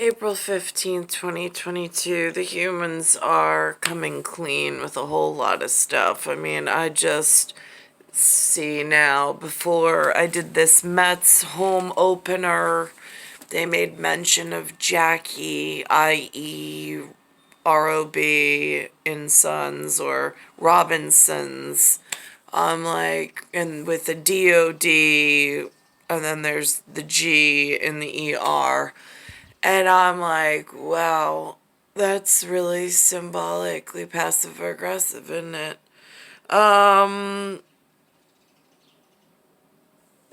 April 15th, 2022. The humans are coming clean with a whole lot of stuff. I mean, I just see now, before I did this Mets home opener, they made mention of Jackie, i.e., ROB in Sons or Robinsons. I'm like, and with the DOD, and then there's the G in the ER. And I'm like, wow, that's really symbolically passive aggressive, isn't it?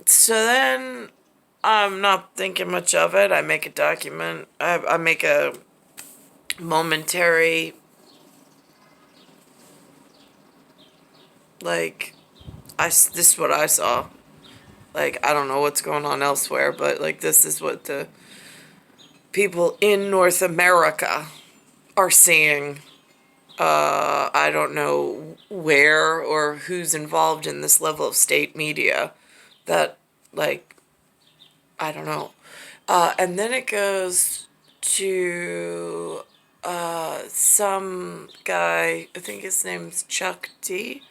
So then I'm not thinking much of it. I make a document, I make a momentary, like, this is what I saw. Like, I don't know what's going on elsewhere, but like, this is what the people in North America are seeing. I don't know where or who's involved in this level of state media that, like, I don't know. And then it goes to some guy, I think his name's Chuck D.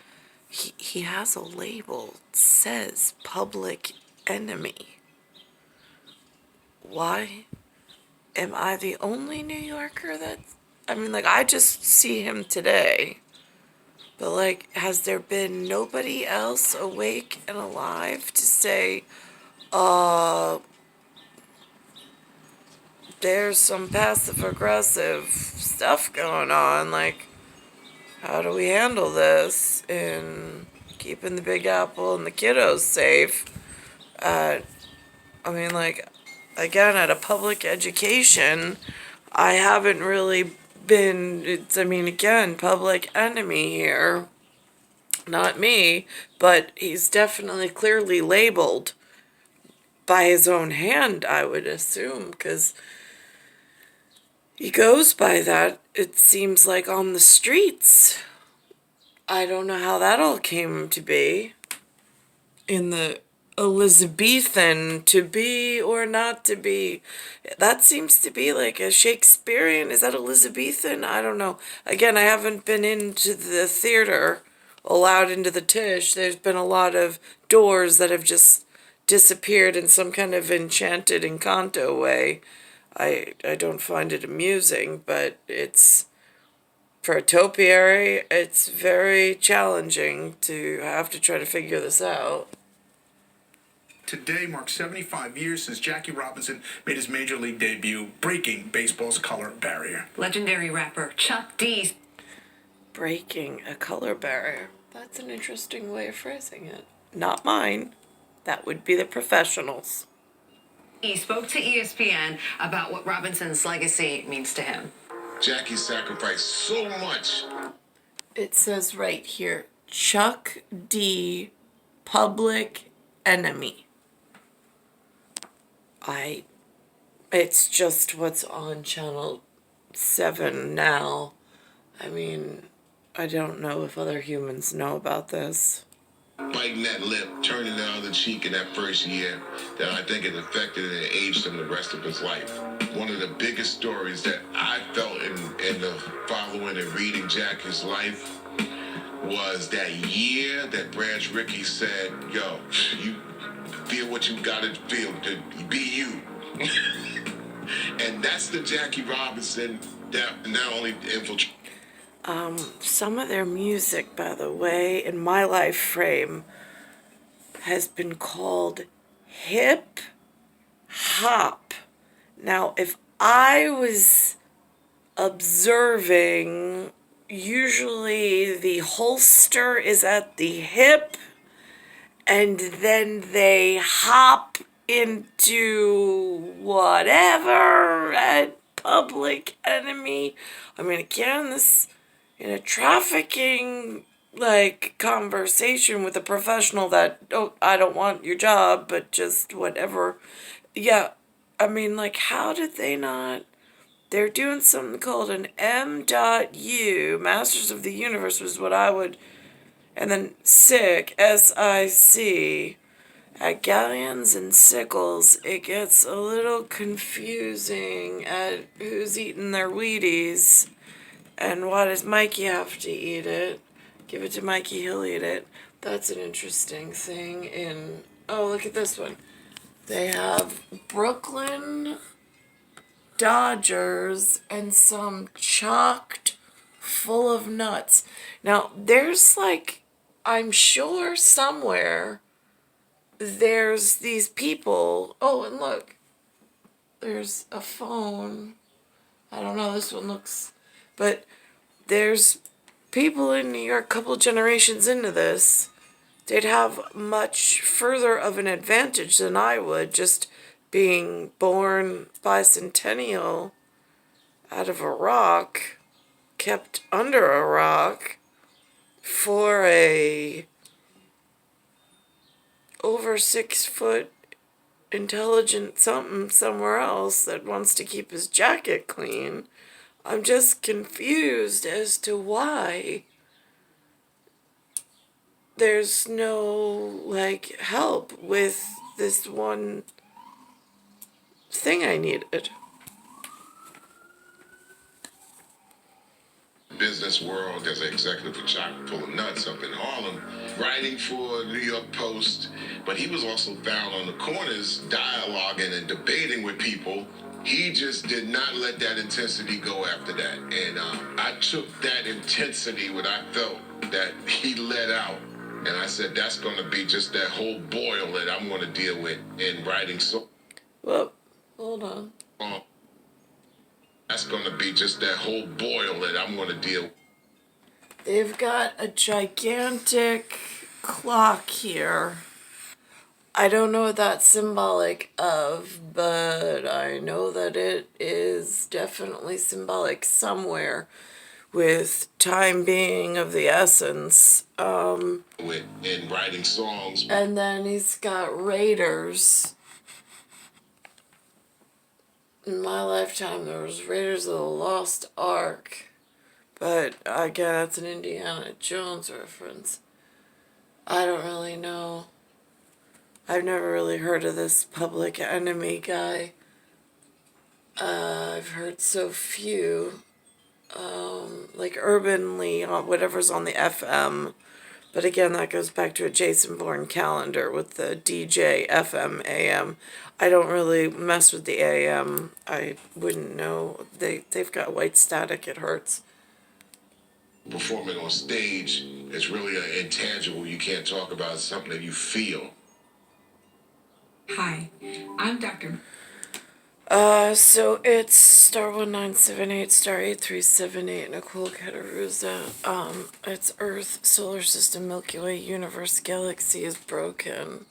He has a label, says Public Enemy. Why am I the only New Yorker that's... I mean, like, I just see him today. But, like, has there been nobody else awake and alive to say, there's some passive-aggressive stuff going on, like, how do we handle this in keeping the Big Apple and the kiddos safe? I mean, like, again, at a public education, I haven't really been, I mean, again, Public Enemy here. Not me, but he's definitely clearly labeled by his own hand, I would assume, because he goes by that, it seems like, on the streets. I don't know how that all came to be. In the Elizabethan, to be or not to be. That seems to be like a Shakespearean. Is that Elizabethan? I don't know. Again, I haven't been into the theater, allowed into the Tisch. There's been a lot of doors that have just disappeared in some kind of enchanted Encanto way. I don't find it amusing, but it's, for a topiary, it's very challenging to have to try to figure this out. Today marks 75 years since Jackie Robinson made his major league debut, breaking baseball's color barrier. Legendary rapper Chuck D. Breaking a color barrier. That's an interesting way of phrasing it. Not mine. That would be the professionals. He spoke to ESPN about what Robinson's legacy means to him. Jackie sacrificed so much. It says right here, Chuck D, Public Enemy. It's just what's on Channel 7 now. I mean, I don't know if other humans know about this. Biting that lip, turning the other cheek in that first year, that I think it affected and aged him the rest of his life. One of the biggest stories that I felt in the following and reading Jackie's life was that year that Branch Rickey said, yo, you feel what you gotta feel to be you. And that's the Jackie Robinson that not only infiltrated. Some of their music, by the way, in my life frame, has been called hip hop. Now, if I was observing, usually the holster is at the hip, and then they hop into whatever at Public Enemy. I mean, again, this in a trafficking, like, conversation with a professional that, oh, I don't want your job, but just whatever. Yeah, I mean, like, how did they not? They're doing something called an M.U, Masters of the Universe was what I would, and then SIC, SIC, At galleons and sickles, it gets a little confusing at who's eating their Wheaties and why does Mikey have to eat it. Give it to Mikey, he'll eat it. That's an interesting thing in... Oh, look at this one. They have Brooklyn Dodgers and some chocked full of nuts. Now, there's like, I'm sure somewhere there's these people. Oh, and look, there's a phone. I don't know, this one looks, but there's people in New York, couple generations into this, they'd have much further of an advantage than I would, just being born bicentennial out of a rock, kept under a rock for a over 6 foot intelligent something somewhere else that wants to keep his jacket clean. I'm just confused as to why there's no, like, help with this one thing I needed. Business world as an executive for Chock Full of Nuts up in Harlem, writing for New York Post, but he was also found on the corners dialoguing and debating with people. He just did not let that intensity go after that. And I took that intensity, what I felt that he let out, and I said, that's going to be just that whole boil that I'm going to deal with in writing. So, Well, hold on. That's going to be just that whole boil that I'm going to deal with. They've got a gigantic clock here. I don't know what that's symbolic of, but I know that it is definitely symbolic somewhere, with time being of the essence. In writing songs. And then he's got Raiders. In my lifetime, there was Raiders of the Lost Ark. But again, that's an Indiana Jones reference. I don't really know. I've never really heard of this Public Enemy guy. I've heard so few. Like urbanly, whatever's on the FM. But again, that goes back to a Jason Bourne calendar with the DJ, FM, AM. I don't really mess with the AM. I wouldn't know. They've got white static, it hurts. Performing on stage is really an intangible you can't talk about. It's something that you feel. Hi, I'm Dr. So it's star 1978, star 8378, Nicole Cattaruzza. It's Earth, Solar System, Milky Way, Universe, Galaxy is broken.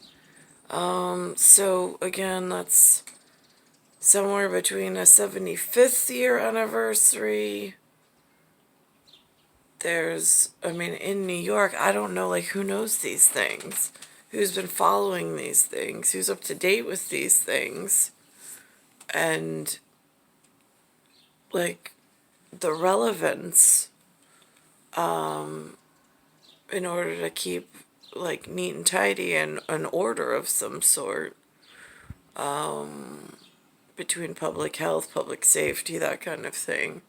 So again, that's somewhere between a 75th year anniversary. In New York, I don't know, like, who knows these things? Who's been following these things? Who's up to date with these things? And, like, the relevance, in order to keep, like, neat and tidy and an order of some sort, between public health, public safety, that kind of thing.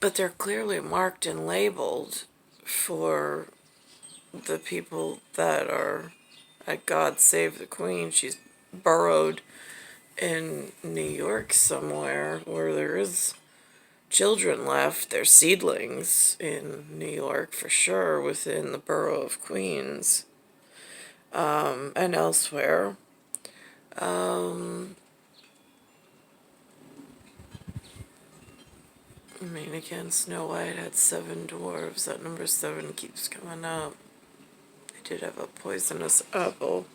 But they're clearly marked and labeled for the people that are at God Save the Queen. She's burrowed in New York somewhere where there is children left. There's seedlings in New York for sure within the borough of Queens, and elsewhere. Again, Snow White had 7 dwarves. That number 7 keeps coming up. They did have a poisonous apple.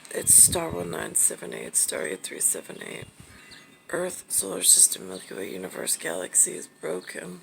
It's star 1978, star 8378. Earth, Solar System, Milky Way, Universe, Galaxy is broken.